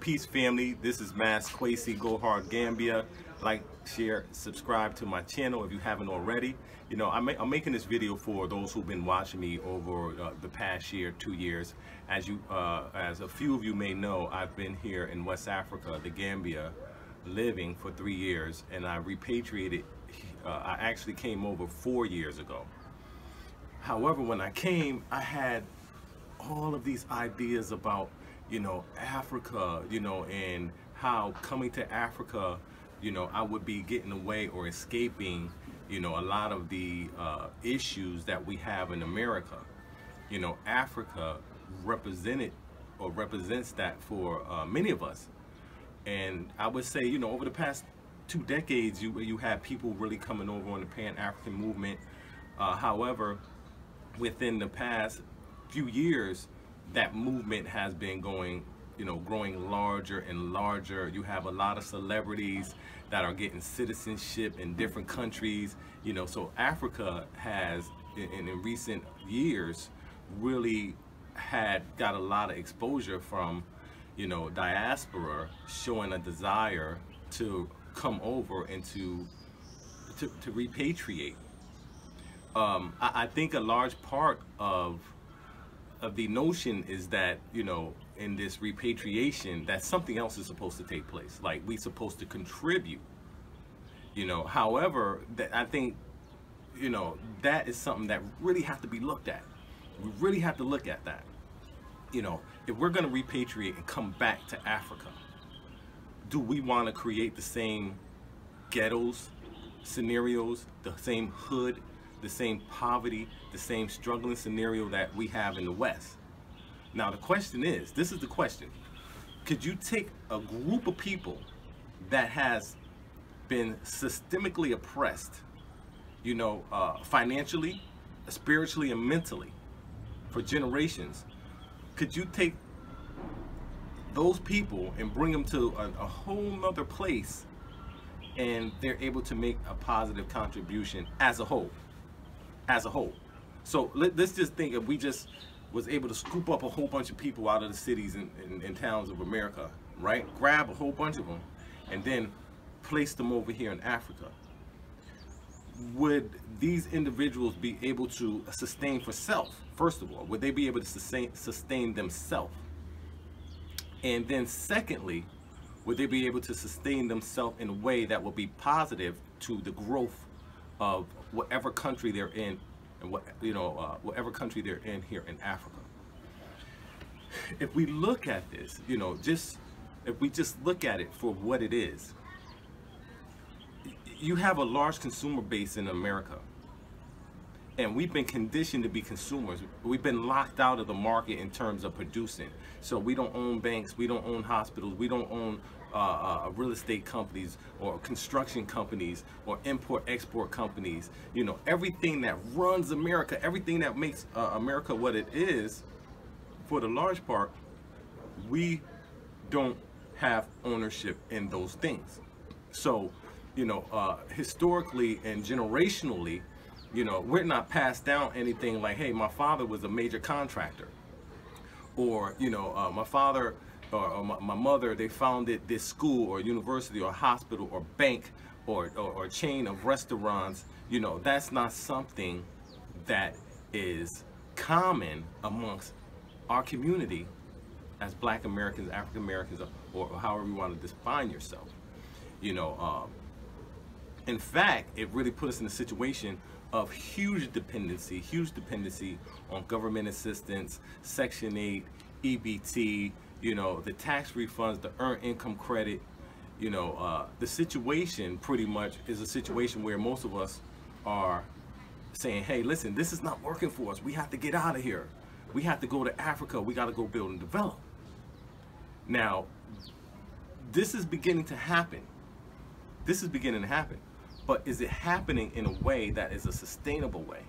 Peace family, this is Mass Kwesiboyd, Gambia. Like, share, subscribe to my channel if you haven't already. You know, I'm making this video for those who've been watching me over the past year, 2 years. As a few of you may know, I've been here in West Africa, the Gambia, living for 3 years, and I repatriated. I actually came over 4 years ago. However, when I came, I had all of these ideas about, you know, Africa, you know, and how coming to Africa, you know, I would be getting away or escaping, you know, a lot of the issues that we have in America. You know, Africa represents that for many of us. And I would say, you know, over the past 2 decades, you have people really coming over on the Pan-African movement. However, within the past few years, that movement has been going, you know, growing larger and larger. You have a lot of celebrities that are getting citizenship in different countries, you know. So Africa has, in recent years, really got a lot of exposure from, you know, diaspora showing a desire to come over and to repatriate. I think a large part of the notion is that, you know, in this repatriation, that something else is supposed to take place. Like, we're supposed to contribute, you know. However, I think, you know, that is something that really has to be looked at. We really have to look at that. You know, if we're going to repatriate and come back to Africa, do we want to create the same ghettos, scenarios, the same hood, the same poverty, the same struggling scenario that we have in the West? Now the question is, this is the question: could you take a group of people that has been systemically oppressed, you know, financially, spiritually, and mentally for generations? Could you take those people and bring them to a whole nother place, and they're able to make a positive contribution as a whole? So let's just think, if we just was able to scoop up a whole bunch of people out of the cities and towns of America, right? Grab a whole bunch of them and then place them over here in Africa. Would these individuals be able to sustain for self? First of all, would they be able to sustain themselves? And then secondly, would they be able to sustain themselves in a way that will be positive to the growth of whatever country they're in, and whatever country they're in here in Africa? If we look at this, you know, if we just look at it for what it is, you have a large consumer base in America, and we've been conditioned to be consumers. We've been locked out of the market in terms of producing. So we don't own banks, we don't own hospitals, we don't own real estate companies or construction companies or import-export companies. You know, everything that runs America, everything that makes America what it is, for the large part, we don't have ownership in those things. So, you know, historically and generationally, you know, we're not passed down anything like, hey, my father was a major contractor, or, you know, my father or my mother, they founded this school or university or hospital or bank or chain of restaurants. You know, that's not something that is common amongst our community as Black Americans, African Americans, or however you want to define yourself. You know, in fact, it really put us in a situation of huge dependency on government assistance, Section 8, EBT, you know, the tax refunds, the earned income credit. You know, the situation pretty much is a situation where most of us are saying, hey, listen, this is not working for us. We have to get out of here. We have to go to Africa. We got to go build and develop. Now, this is beginning to happen. This is beginning to happen. But is it happening in a way that is a sustainable way?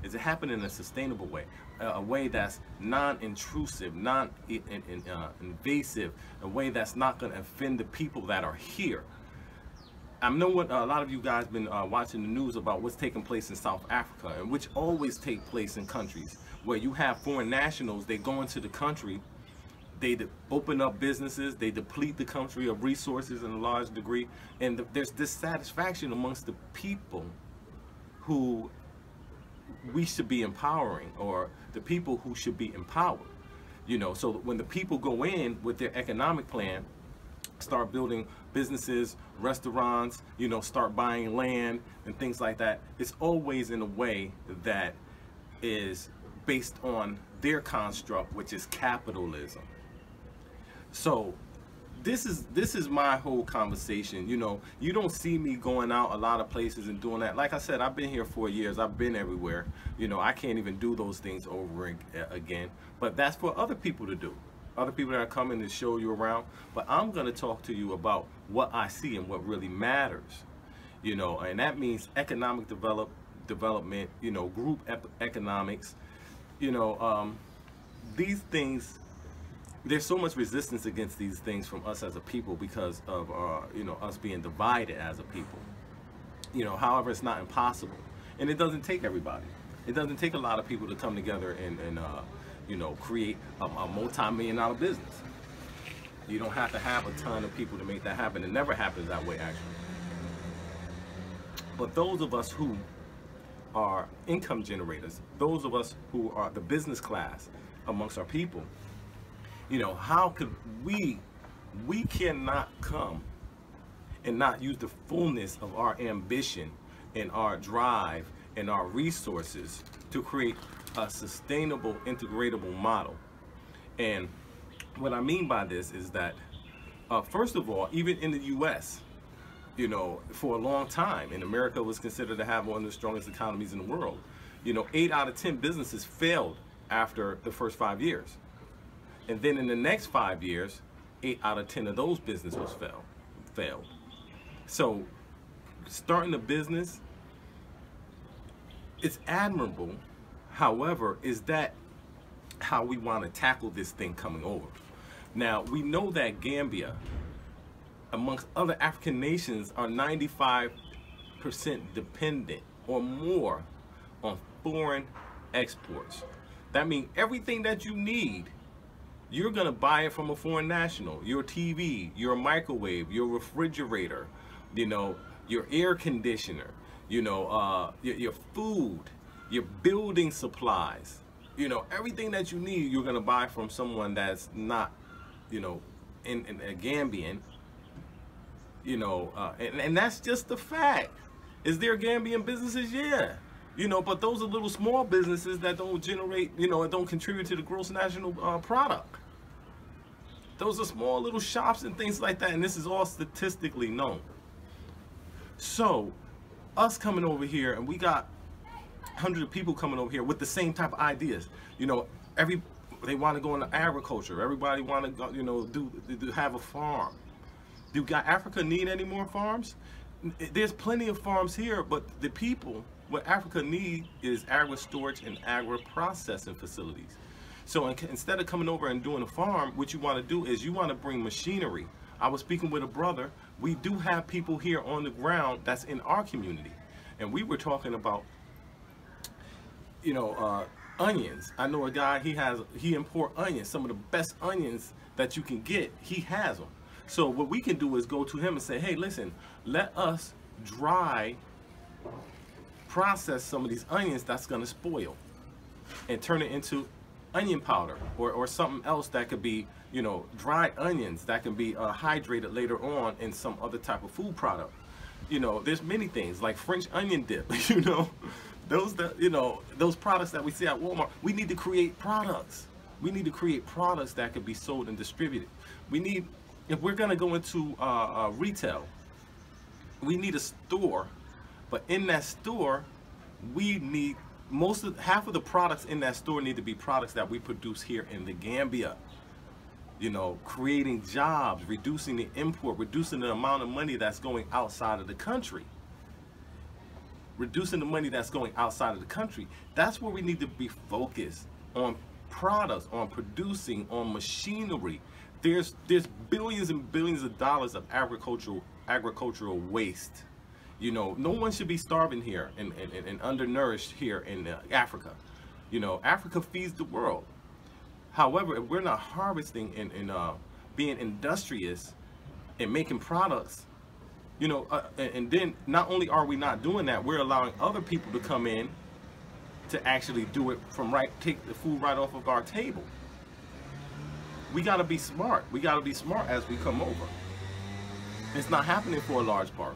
Is it happening in a sustainable way? A way that's non-intrusive, non-invasive, a way that's not going to offend the people that are here? I know what a lot of you guys been watching the news about what's taking place in South Africa, and which always take place in countries where you have foreign nationals. They go into the country, They open up businesses, they deplete the country of resources in a large degree, and there's dissatisfaction amongst the people who we should be empowering, or the people who should be empowered. You know, so when the people go in with their economic plan, start building businesses, restaurants, you know, start buying land and things like that, it's always in a way that is based on their construct, which is capitalism. So this is my whole conversation. You know, you don't see me going out a lot of places and doing that. Like I said, I've been here 4 years. I've been everywhere. You know, I can't even do those things over again. But that's for other people to do. Other people that are coming to show you around. But I'm going to talk to you about what I see and what really matters. You know, and that means economic development, you know, group economics. You know, these things, there's so much resistance against these things from us as a people because of, you know, us being divided as a people. You know, however, it's not impossible. And it doesn't take everybody. It doesn't take a lot of people to come together and you know, create a multi-million-dollar business. You don't have to have a ton of people to make that happen. It never happens that way, actually. But those of us who are income generators, those of us who are the business class amongst our people, you know, how could we cannot come and not use the fullness of our ambition and our drive and our resources to create a sustainable, integratable model. And what I mean by this is that, first of all, even in the US, you know, for a long time, and America was considered to have one of the strongest economies in the world, you know, 8 out of 10 businesses failed after the first 5 years. And then in the next 5 years, 8 out of 10 of those businesses failed. So starting a business, it's admirable. However, is that how we want to tackle this thing coming over? Now, we know that Gambia, amongst other African nations, are 95% dependent or more on foreign exports. That means everything that you need, you're going to buy it from a foreign national. Your TV, your microwave, your refrigerator, you know, your air conditioner, you know, your food, your building supplies, you know, everything that you need, you're going to buy from someone that's not, you know, in a Gambian, you know, and that's just the fact. Is there Gambian businesses? Yeah. You know, but those are little small businesses that don't generate, you know, and don't contribute to the gross national product. Those are small little shops and things like that, and this is all statistically known. So, us coming over here, and we got hundreds of people coming over here with the same type of ideas. You know, they want to go into agriculture. Everybody want to go, you know, have a farm. Do Africa need any more farms? There's plenty of farms here, but the people, what Africa need is agri-storage and agri-processing facilities. So instead of coming over and doing a farm, what you want to do is you want to bring machinery. I was speaking with a brother. We do have people here on the ground that's in our community. And we were talking about, you know, onions. I know a guy, he import onions, some of the best onions that you can get, he has them. So what we can do is go to him and say, hey, listen, let us dry process some of these onions that's going to spoil and turn it into onion powder or something else that could be, you know, dried onions that can be hydrated later on in some other type of food product. You know, there's many things like French onion dip, you know, those products that we see at Walmart. We need to create products. We need to create products that could be sold and distributed. We need, if we're going to go into retail, we need a store, but in that store, we need half of the products in that store need to be products that we produce here in the Gambia. You know, creating jobs, reducing the import, reducing the amount of money that's going outside of the country. Reducing the money that's going outside of the country. That's where we need to be focused on products, on producing, on machinery. There's billions and billions of dollars of agricultural waste. You know, no one should be starving here and undernourished here in Africa. You know, Africa feeds the world. However, if we're not harvesting and being industrious and making products, you know, and then not only are we not doing that, we're allowing other people to come in to actually do it from take the food right off of our table. We got to be smart. We got to be smart as we come over. It's not happening for a large part.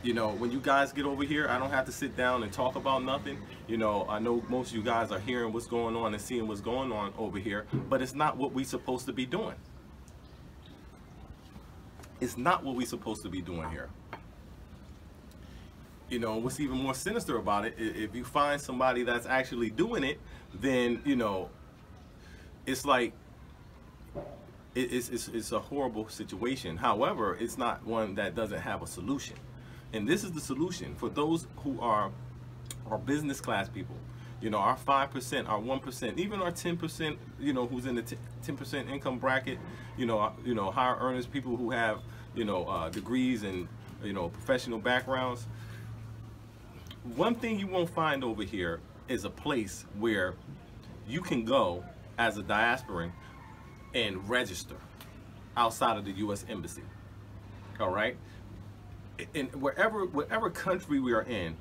You know, when you guys get over here, I don't have to sit down and talk about nothing. You know, I know most of you guys are hearing what's going on and seeing what's going on over here, but it's not what we're supposed to be doing. It's not what we're supposed to be doing here. You know, what's even more sinister about it, if you find somebody that's actually doing it, then, you know, it's like, it's a horrible situation. However, it's not one that doesn't have a solution. And this is the solution for those who are business class people. You know, our 5%, our 1%, even our 10%, you know, who's in the 10% income bracket, you know, higher earners, people who have, you know, degrees and, you know, professional backgrounds. One thing you won't find over here is a place where you can go as a diasporan and register outside of the U.S. Embassy. All right? And whatever country we are in,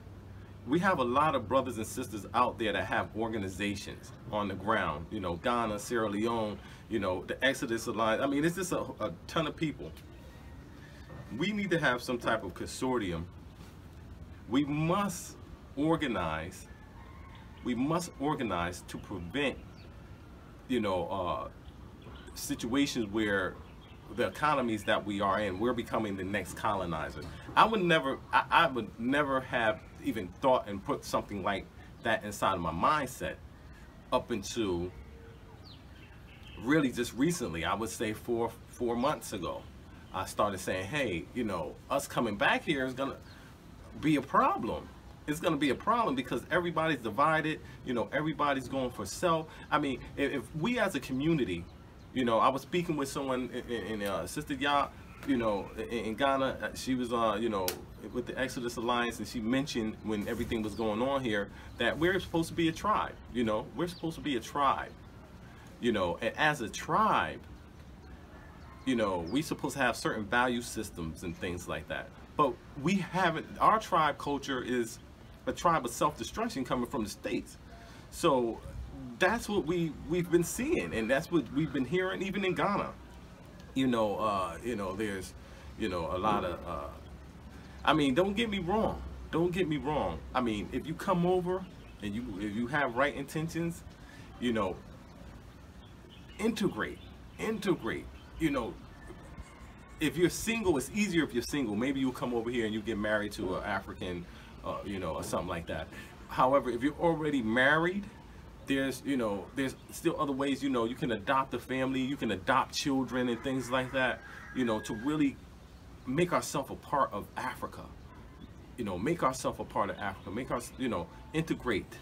we have a lot of brothers and sisters out there that have organizations on the ground. You know, Ghana, Sierra Leone, you know, the Exodus Alliance. I mean, it's just a ton of people. We need to have some type of consortium. We must organize. We must organize to prevent, you know, situations where the economies that we are in, we're becoming the next colonizer. I would never have even thought and put something like that inside of my mindset up until really just recently. I would say four months ago, I started saying, hey, you know, us coming back here is gonna be a problem. It's gonna be a problem because everybody's divided, you know, everybody's going for self. I mean, if we as a community, you know, I was speaking with someone in Sister Ya, you know, in Ghana. She was, you know, with the Exodus Alliance, and she mentioned when everything was going on here that we're supposed to be a tribe. You know, we're supposed to be a tribe. You know, and as a tribe, you know, we supposed to have certain value systems and things like that. But we haven't. Our tribe culture is a tribe of self-destruction coming from the States. So that's what we've been seeing, and that's what we've been hearing even in Ghana. You know, there's, you know, a lot of, I mean, don't get me wrong. Don't get me wrong. I mean, if you come over and if you have right intentions, you know, integrate. You know, if you're single, it's easier if you're single. Maybe you'll come over here and you get married to an African, you know, or something like that. However, if you're already married, there's, you know, there's still other ways, you know, you can adopt a family, you can adopt children and things like that, you know, to really make ourselves a part of Africa. You know, make ourselves a part of Africa, make us, you know, integrate.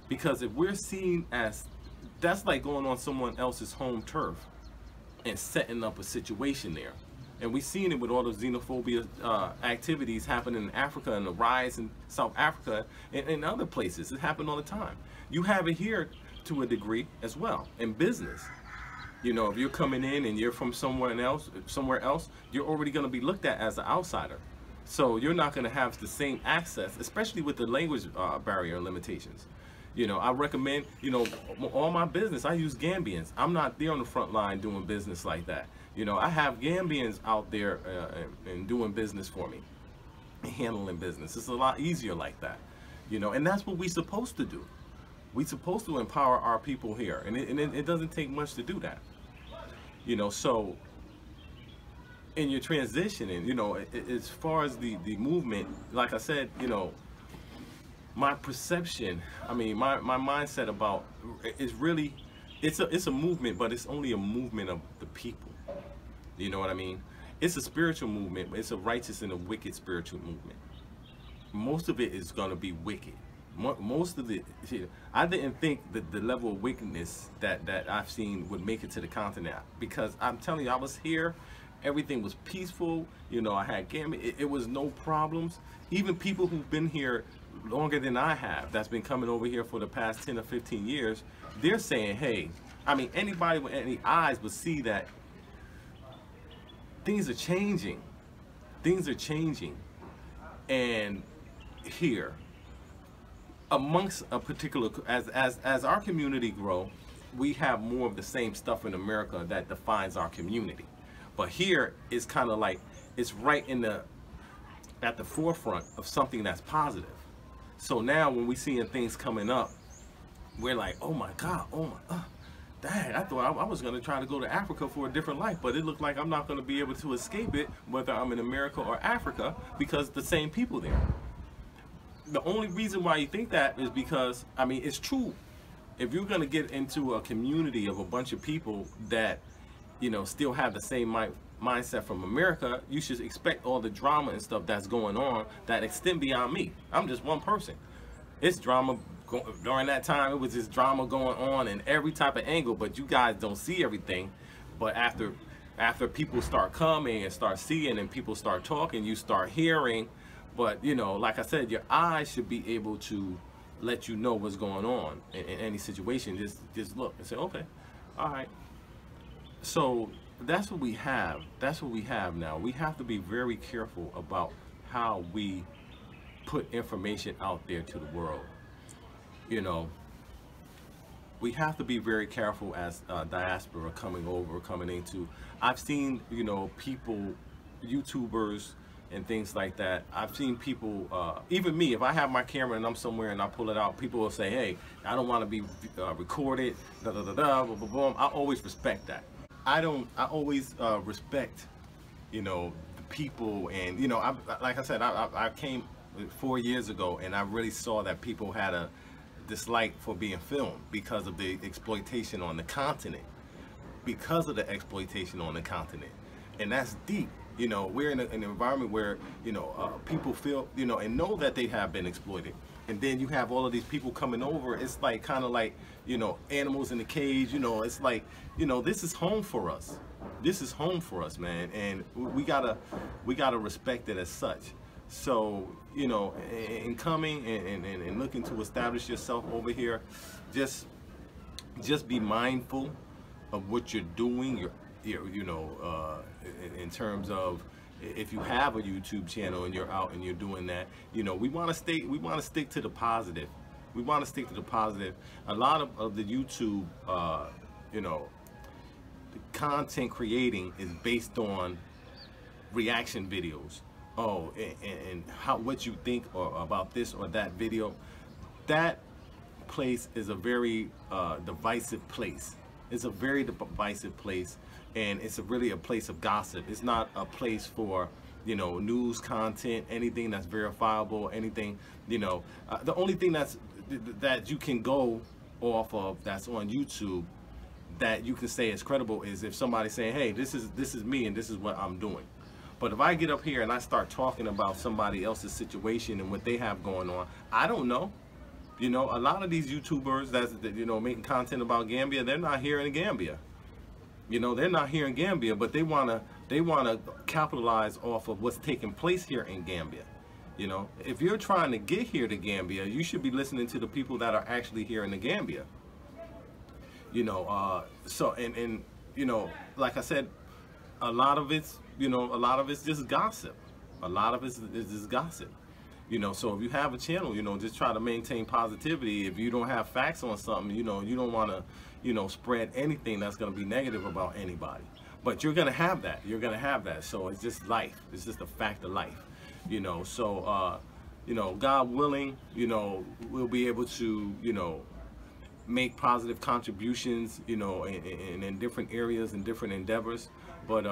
Because if we're seen as, that's like going on someone else's home turf and setting up a situation there. And we've seen it with all the xenophobia activities happening in Africa and the riots in South Africa and other places. It happened all the time. You have it here to a degree as well in business. You know, if you're coming in and you're from somewhere else, you're already going to be looked at as an outsider. So you're not going to have the same access, especially with the language barrier and limitations. You know, I recommend, you know, all my business, I use Gambians. I'm not there on the front line doing business like that. You know, I have Gambians out there and doing business for me, and handling business. It's a lot easier like that, you know, and that's what we're supposed to do. We're supposed to empower our people here, and it doesn't take much to do that. You know, so in your transitioning, you know, as far as the movement, like I said, you know, my perception, I mean, my mindset about is really, it's a movement, but it's only a movement of the people. You know what I mean? It's a spiritual movement, but it's a righteous and a wicked spiritual movement. Most of it is going to be wicked. Most of it, I didn't think that the level of wickedness that I've seen would make it to the continent, because I'm telling you, I was here, everything was peaceful, you know, I had Gambia, it was no problems. Even people who've been here longer than I have, that's been coming over here for the past 10 or 15 years, they're saying, hey, I mean, anybody with any eyes would see that things are changing. Things are changing. And here, amongst a particular, as our community grow, we have more of the same stuff in America that defines our community. But here, it's kind of like, it's right in the, at the forefront of something that's positive. So now when we seeing things coming up, we're like, oh my God, oh my, dang, I thought I was gonna try to go to Africa for a different life, but it looked like I'm not gonna be able to escape it, whether I'm in America or Africa, because the same people there. The only reason why you think that is because, I mean, it's true. If you're gonna get into a community of a bunch of people that, you know, still have the same mindset from America, you should expect all the drama and stuff that's going on that extend beyond me. I'm just one person. It's drama during that time. It was just drama going on in every type of angle, but you guys don't see everything. But after people start coming and start seeing and people start talking, you start hearing. But you know, like I said, your eyes should be able to let you know what's going on in any situation. Just look and say, okay, all right. So that's what we have. That's what we have now. We have to be very careful about how we put information out there to the world. You know, we have to be very careful as diaspora coming into. I've seen, you know, people, YouTubers and things like that. I've seen people, even me, if I have my camera and I'm somewhere and I pull it out, people will say, hey, I don't want to be recorded, da da da da, boom, boom, boom. I always respect that. I always respect, you know, the people. And, you know, like I said, I came 4 years ago and I really saw that people had a dislike for being filmed because of the exploitation on the continent. Because of the exploitation on the continent. And that's deep. You know, we're in an environment where, you know, people feel, you know, and know that they have been exploited. And then you have all of these people coming over. It's like kind of like, you know, animals in the cage. You know, it's like, you know, this is home for us. This is home for us, man. And we gotta respect it as such. So, you know, in coming and looking to establish yourself over here, just be mindful of what you're doing. You know, in terms of if you have a YouTube channel and you're out and you're doing that, you know, we want to stick to the positive. We want to stick to the positive. A lot of the YouTube, you know, the content creating is based on reaction videos. Oh, and what you think or about this or that video. That place is a very divisive place. It's a very divisive place, and it's really a place of gossip. It's not a place for, you know, news content, anything that's verifiable, anything, you know. The only thing that you can go off of that's on YouTube that you can say is credible is if somebody's saying, hey, this is me and this is what I'm doing. But if I get up here and I start talking about somebody else's situation and what they have going on, I don't know. You know, a lot of these YouTubers that's, you know, making content about Gambia, they're not here in Gambia. You know, they're not here in Gambia, but they wanna capitalize off of what's taking place here in Gambia. You know, if you're trying to get here to Gambia, you should be listening to the people that are actually here in the Gambia. You know, so and you know, like I said, a lot of it's just gossip. A lot of it is just gossip. You know, so if you have a channel, you know, just try to maintain positivity. If you don't have facts on something, you know, you don't want to, you know, spread anything that's going to be negative about anybody. But you're going to have that. You're going to have that. So it's just life. It's just a fact of life. You know, so, you know, God willing, you know, we'll be able to, you know, make positive contributions, you know, in different areas and different endeavors. But,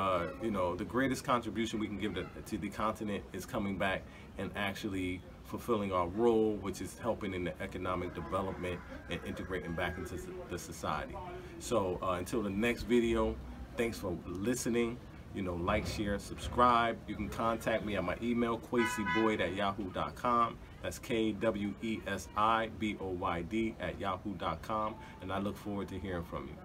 you know, the greatest contribution we can give to the continent is coming back and actually fulfilling our role, which is helping in the economic development and integrating back into the society. So until the next video, thanks for listening. You know, like, share, subscribe. You can contact me at my email, Kwesiboyd@yahoo.com. That's KWESIBOYD@yahoo.com. And I look forward to hearing from you.